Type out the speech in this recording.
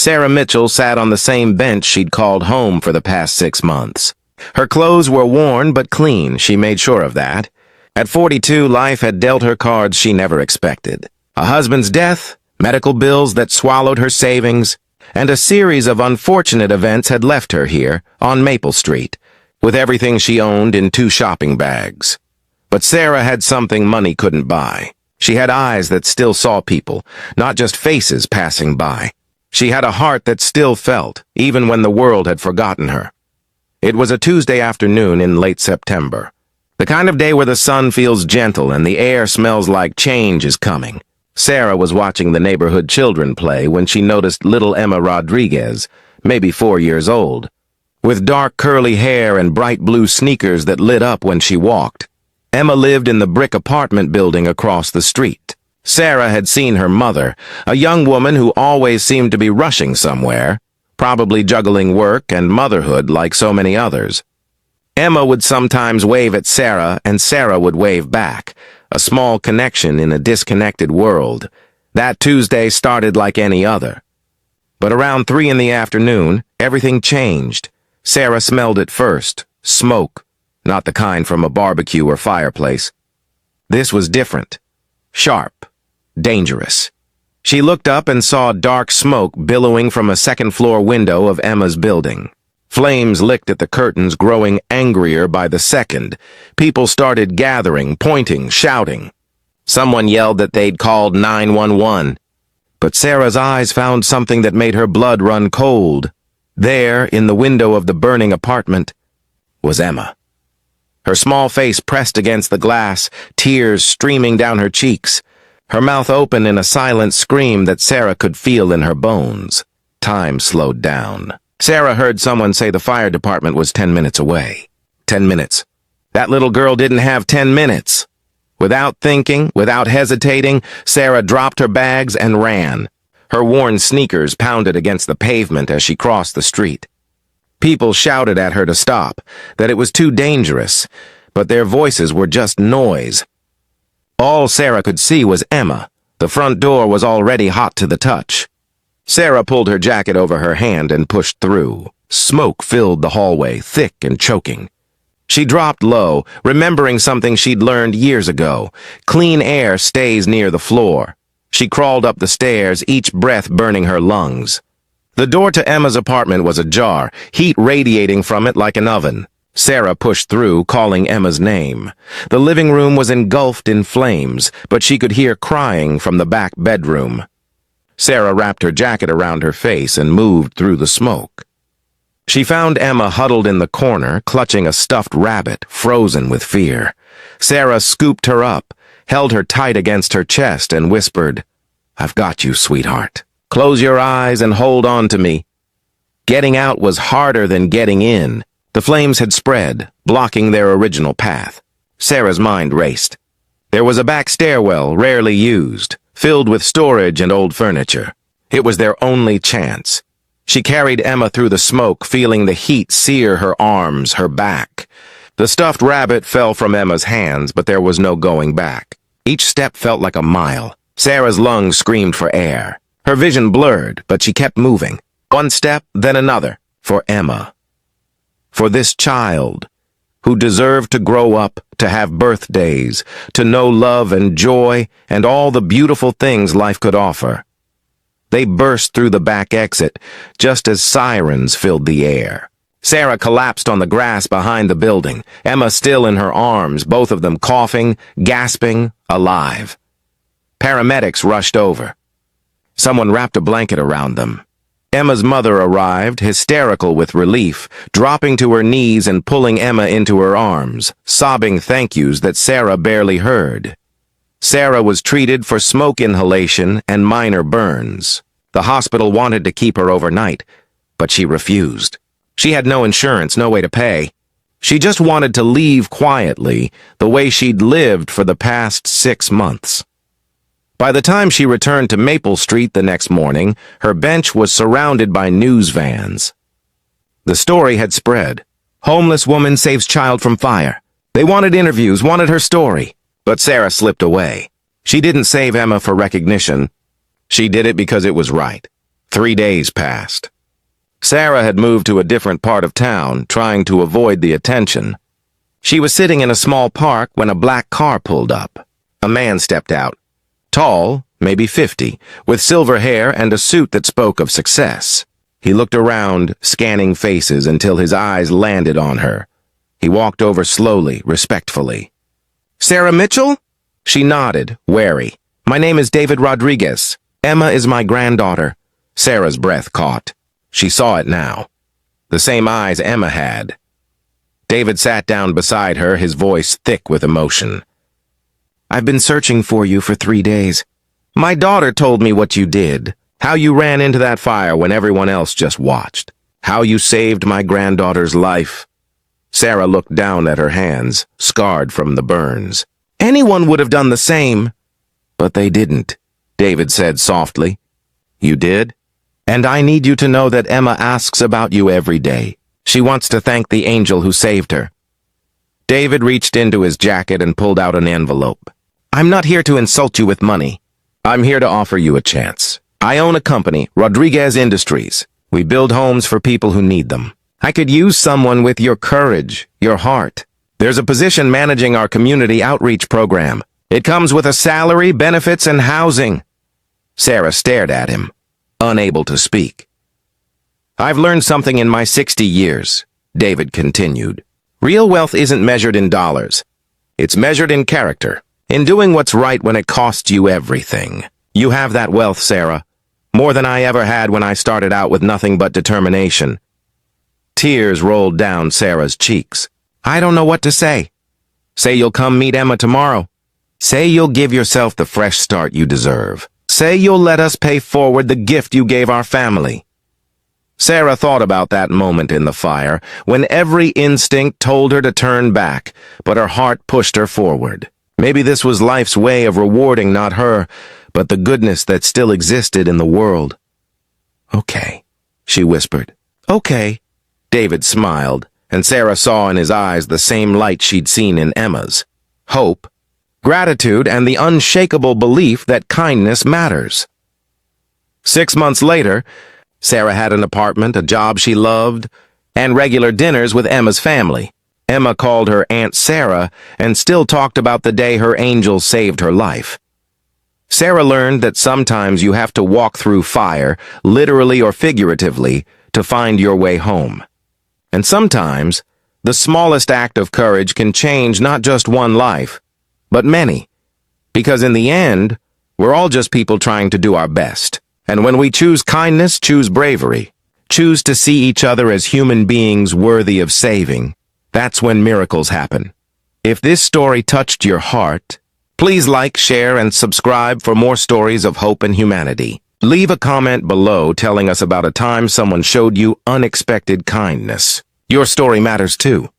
Sarah Mitchell sat on the same bench she'd called home for the past 6 months. Her clothes were worn but clean, she made sure of that. At 42, life had dealt her cards she never expected. A husband's death, medical bills that swallowed her savings, and a series of unfortunate events had left her here, on Maple Street, with everything she owned in 2 shopping bags. But Sarah had something money couldn't buy. She had eyes that still saw people, not just faces passing by. She had a heart that still felt, even when the world had forgotten her. It was a Tuesday afternoon in late September. The kind of day where the sun feels gentle and the air smells like change is coming. Sarah was watching the neighborhood children play when she noticed little Emma Rodriguez, maybe 4 years old, with dark curly hair and bright blue sneakers that lit up when she walked. Emma lived in the brick apartment building across the street. Sarah had seen her mother, a young woman who always seemed to be rushing somewhere, probably juggling work and motherhood like so many others. Emma would sometimes wave at Sarah, and Sarah would wave back, a small connection in a disconnected world. That Tuesday started like any other. But around 3 in the afternoon, everything changed. Sarah smelled it first, smoke, not the kind from a barbecue or fireplace. This was different, sharp, dangerous. She looked up and saw dark smoke billowing from a second-floor window of Emma's building. Flames licked at the curtains, growing angrier by the second. People started gathering, pointing, shouting. Someone yelled that they'd called 911. But Sarah's eyes found something that made her blood run cold. There, in the window of the burning apartment, was Emma. Her small face pressed against the glass, tears streaming down her cheeks. Her mouth open in a silent scream that Sarah could feel in her bones. Time slowed down. Sarah heard someone say the fire department was 10 minutes away. 10 minutes. That little girl didn't have 10 minutes. Without thinking, without hesitating, Sarah dropped her bags and ran. Her worn sneakers pounded against the pavement as she crossed the street. People shouted at her to stop, that it was too dangerous, but their voices were just noise. All Sarah could see was Emma. The front door was already hot to the touch. Sarah pulled her jacket over her hand and pushed through. Smoke filled the hallway, thick and choking. She dropped low, remembering something she'd learned years ago. Clean air stays near the floor. She crawled up the stairs, each breath burning her lungs. The door to Emma's apartment was ajar, heat radiating from it like an oven. Sarah pushed through, calling Emma's name. The living room was engulfed in flames, but she could hear crying from the back bedroom. Sarah wrapped her jacket around her face and moved through the smoke. She found Emma huddled in the corner, clutching a stuffed rabbit, frozen with fear. Sarah scooped her up, held her tight against her chest, and whispered, "I've got you, sweetheart. Close your eyes and hold on to me." Getting out was harder than getting in. The flames had spread, blocking their original path. Sarah's mind raced. There was a back stairwell, rarely used, filled with storage and old furniture. It was their only chance. She carried Emma through the smoke, feeling the heat sear her arms, her back. The stuffed rabbit fell from Emma's hands, but there was no going back. Each step felt like a mile. Sarah's lungs screamed for air. Her vision blurred, but she kept moving. One step, then another, for Emma. For this child, who deserved to grow up, to have birthdays, to know love and joy and all the beautiful things life could offer. They burst through the back exit, just as sirens filled the air. Sarah collapsed on the grass behind the building, Emma still in her arms, both of them coughing, gasping, alive. Paramedics rushed over. Someone wrapped a blanket around them. Emma's mother arrived, hysterical with relief, dropping to her knees and pulling Emma into her arms, sobbing thank yous that Sarah barely heard. Sarah was treated for smoke inhalation and minor burns. The hospital wanted to keep her overnight, but she refused. She had no insurance, no way to pay. She just wanted to leave quietly, the way she'd lived for the past 6 months. By the time she returned to Maple Street the next morning, her bench was surrounded by news vans. The story had spread. Homeless woman saves child from fire. They wanted interviews, wanted her story. But Sarah slipped away. She didn't save Emma for recognition. She did it because it was right. 3 days passed. Sarah had moved to a different part of town, trying to avoid the attention. She was sitting in a small park when a black car pulled up. A man stepped out. Tall, maybe 50, with silver hair and a suit that spoke of success. He looked around, scanning faces until his eyes landed on her. He walked over slowly, respectfully. "Sarah Mitchell?" She nodded, wary. "My name is David Rodriguez. Emma is my granddaughter." Sarah's breath caught. She saw it now. The same eyes Emma had. David sat down beside her, his voice thick with emotion. "I've been searching for you for 3 days. My daughter told me what you did, how you ran into that fire when everyone else just watched, how you saved my granddaughter's life." Sarah looked down at her hands, scarred from the burns. "Anyone would have done the same." "But they didn't," David said softly. "You did? And I need you to know that Emma asks about you every day. She wants to thank the angel who saved her." David reached into his jacket and pulled out an envelope. "I'm not here to insult you with money. I'm here to offer you a chance. I own a company, Rodriguez Industries. We build homes for people who need them. I could use someone with your courage, your heart. There's a position managing our community outreach program. It comes with a salary, benefits, and housing." Sarah stared at him, unable to speak. "I've learned something in my 60 years," David continued. "Real wealth isn't measured in dollars. It's measured in character, in doing what's right when it costs you everything. You have that wealth, Sarah, more than I ever had when I started out with nothing but determination." Tears rolled down Sarah's cheeks. "I don't know what to say. Say you'll come meet Emma tomorrow. Say you'll give yourself the fresh start you deserve. Say you'll let us pay forward the gift you gave our family." Sarah thought about that moment in the fire, when every instinct told her to turn back, but her heart pushed her forward. Maybe this was life's way of rewarding not her, but the goodness that still existed in the world. "Okay," she whispered. "Okay." David smiled, and Sarah saw in his eyes the same light she'd seen in Emma's. Hope, gratitude, and the unshakable belief that kindness matters. 6 months later, Sarah had an apartment, a job she loved, and regular dinners with Emma's family. Emma called her Aunt Sarah and still talked about the day her angel saved her life. Sarah learned that sometimes you have to walk through fire, literally or figuratively, to find your way home. And sometimes, the smallest act of courage can change not just one life, but many. Because in the end, we're all just people trying to do our best. And when we choose kindness, choose bravery, choose to see each other as human beings worthy of saving, that's when miracles happen. If this story touched your heart, please like, share, and subscribe for more stories of hope and humanity. Leave a comment below telling us about a time someone showed you unexpected kindness. Your story matters too.